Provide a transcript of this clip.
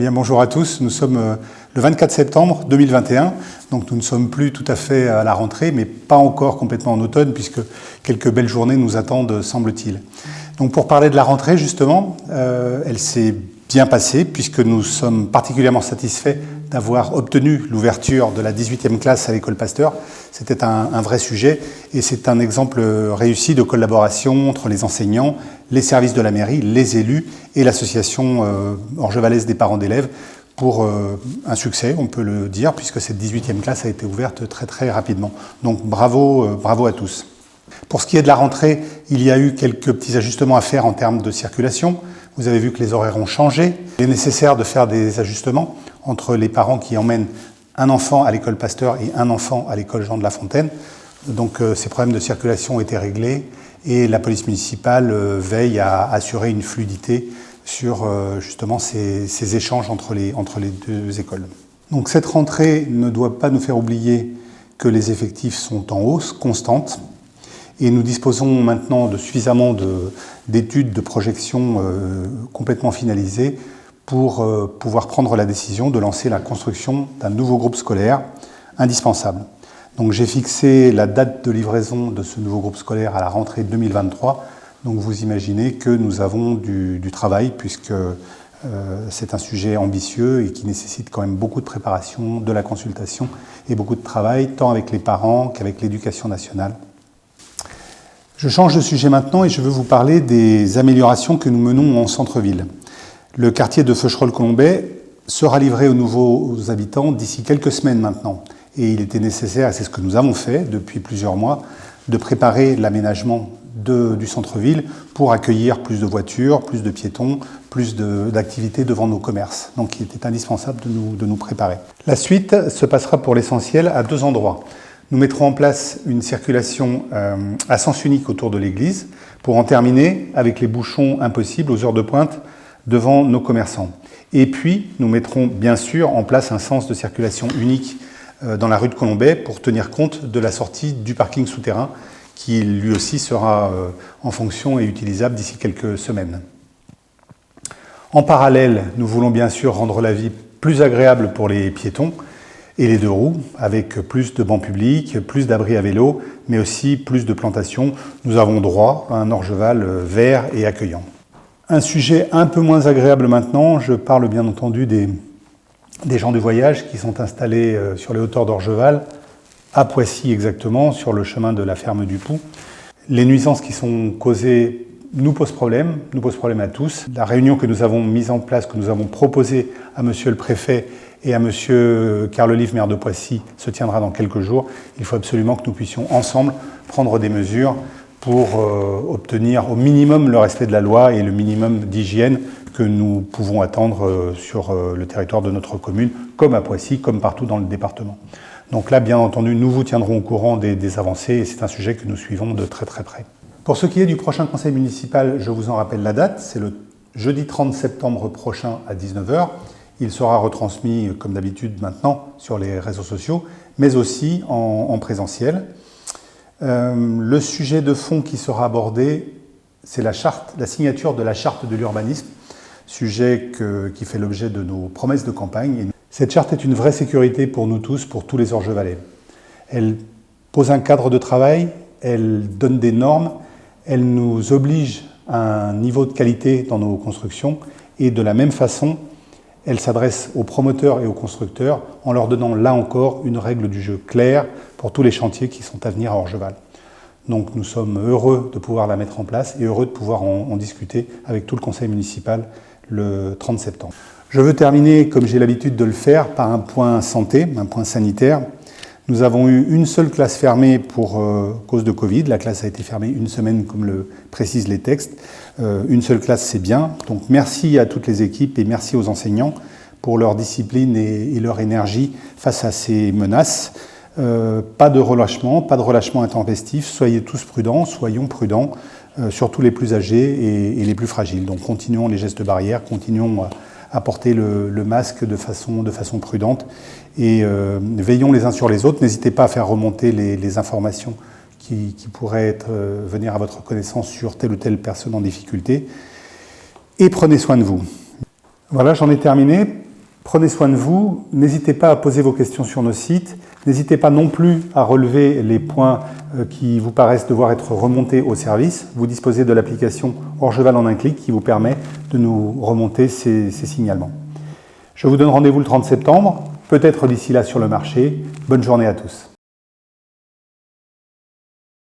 Bien, bonjour à tous. Nous sommes le 24 septembre 2021, donc nous ne sommes plus tout à fait à la rentrée, mais pas encore complètement en automne, puisque quelques belles journées nous attendent, semble-t-il. Donc pour parler de la rentrée, justement, elle s'est bien passée, puisque nous sommes particulièrement satisfaits d'avoir obtenu l'ouverture de la 18e classe à l'école Pasteur. C'était un vrai sujet, et c'est un exemple réussi de collaboration entre les enseignants, les services de la mairie, les élus et l'association orgevalaise des parents d'élèves pour un succès, on peut le dire, puisque cette 18e classe a été ouverte très rapidement. Donc bravo à tous. Pour ce qui est de la rentrée, il y a eu quelques petits ajustements à faire en termes de circulation. Vous avez vu que les horaires ont changé. Il est nécessaire de faire des ajustements entre les parents qui emmènent un enfant à l'école Pasteur et un enfant à l'école Jean de La Fontaine. Donc ces problèmes de circulation ont été réglés et la police municipale veille à assurer une fluidité sur justement ces échanges entre les deux écoles. Donc cette rentrée ne doit pas nous faire oublier que les effectifs sont en hausse constante et nous disposons maintenant de suffisamment d'études, de projections complètement finalisées pour pouvoir prendre la décision de lancer la construction d'un nouveau groupe scolaire indispensable. Donc j'ai fixé la date de livraison de ce nouveau groupe scolaire à la rentrée 2023. Donc vous imaginez que nous avons du travail puisque c'est un sujet ambitieux et qui nécessite quand même beaucoup de préparation, de la consultation et beaucoup de travail, tant avec les parents qu'avec l'éducation nationale. Je change de sujet maintenant et je veux vous parler des améliorations que nous menons en centre-ville. Le quartier de Feucherolles-Colombais sera livré aux nouveaux habitants d'ici quelques semaines maintenant. Et il était nécessaire, et c'est ce que nous avons fait depuis plusieurs mois, de préparer l'aménagement du centre-ville pour accueillir plus de voitures, plus de piétons, plus d'activités devant nos commerces. Donc il était indispensable de nous préparer. La suite se passera pour l'essentiel à deux endroits. Nous mettrons en place une circulation à sens unique autour de l'église pour en terminer avec les bouchons impossibles aux heures de pointe devant nos commerçants. Et puis, nous mettrons bien sûr en place un sens de circulation unique dans la rue de Colombais pour tenir compte de la sortie du parking souterrain qui lui aussi sera en fonction et utilisable d'ici quelques semaines. En parallèle, nous voulons bien sûr rendre la vie plus agréable pour les piétons et les deux roues, avec plus de bancs publics, plus d'abris à vélo, mais aussi plus de plantations. Nous avons droit à un Orgeval vert et accueillant. Un sujet un peu moins agréable maintenant, je parle bien entendu des gens du voyage qui sont installés sur les hauteurs d'Orgeval, à Poissy exactement, sur le chemin de la ferme du Pou. Les nuisances qui sont causées nous posent problème à tous. La réunion que nous avons mise en place, que nous avons proposée à monsieur le préfet et à monsieur Carl Olive, maire de Poissy, se tiendra dans quelques jours. Il faut absolument que nous puissions ensemble prendre des mesures pour obtenir au minimum le respect de la loi et le minimum d'hygiène que nous pouvons attendre sur le territoire de notre commune, comme à Poissy, comme partout dans le département. Donc là, bien entendu, nous vous tiendrons au courant des avancées et c'est un sujet que nous suivons de très près. Pour ce qui est du prochain conseil municipal, je vous en rappelle la date, c'est le jeudi 30 septembre prochain à 19h. Il sera retransmis, comme d'habitude maintenant, sur les réseaux sociaux, mais aussi en présentiel. Le sujet de fond qui sera abordé, c'est la signature de la charte de l'urbanisme, sujet qui fait l'objet de nos promesses de campagne. Cette charte est une vraie sécurité pour nous tous, pour tous les Orgevalais. Elle pose un cadre de travail, elle donne des normes, elle nous oblige à un niveau de qualité dans nos constructions et de la même façon, elle s'adresse aux promoteurs et aux constructeurs en leur donnant là encore une règle du jeu claire pour tous les chantiers qui sont à venir à Orgeval. Donc nous sommes heureux de pouvoir la mettre en place et heureux de pouvoir en discuter avec tout le conseil municipal le 30 septembre. Je veux terminer, comme j'ai l'habitude de le faire, par un point santé, un point sanitaire. Nous avons eu une seule classe fermée pour cause de Covid. La classe a été fermée une semaine, comme le précisent les textes. Une seule classe, c'est bien. Donc merci à toutes les équipes et merci aux enseignants pour leur discipline et leur énergie face à ces menaces. Pas de relâchement intempestif. Soyez tous prudents, soyons prudents, surtout les plus âgés et les plus fragiles. Donc continuons les gestes barrières, continuons à porter le masque de façon prudente et veillons les uns sur les autres. N'hésitez pas à faire remonter les informations qui pourraient venir à votre connaissance sur telle ou telle personne en difficulté. Et prenez soin de vous. Voilà, j'en ai terminé. Prenez soin de vous, n'hésitez pas à poser vos questions sur nos sites, n'hésitez pas non plus à relever les points qui vous paraissent devoir être remontés au service. Vous disposez de l'application Orgeval en un clic qui vous permet de nous remonter ces signalements. Je vous donne rendez-vous le 30 septembre, peut-être d'ici là sur le marché. Bonne journée à tous.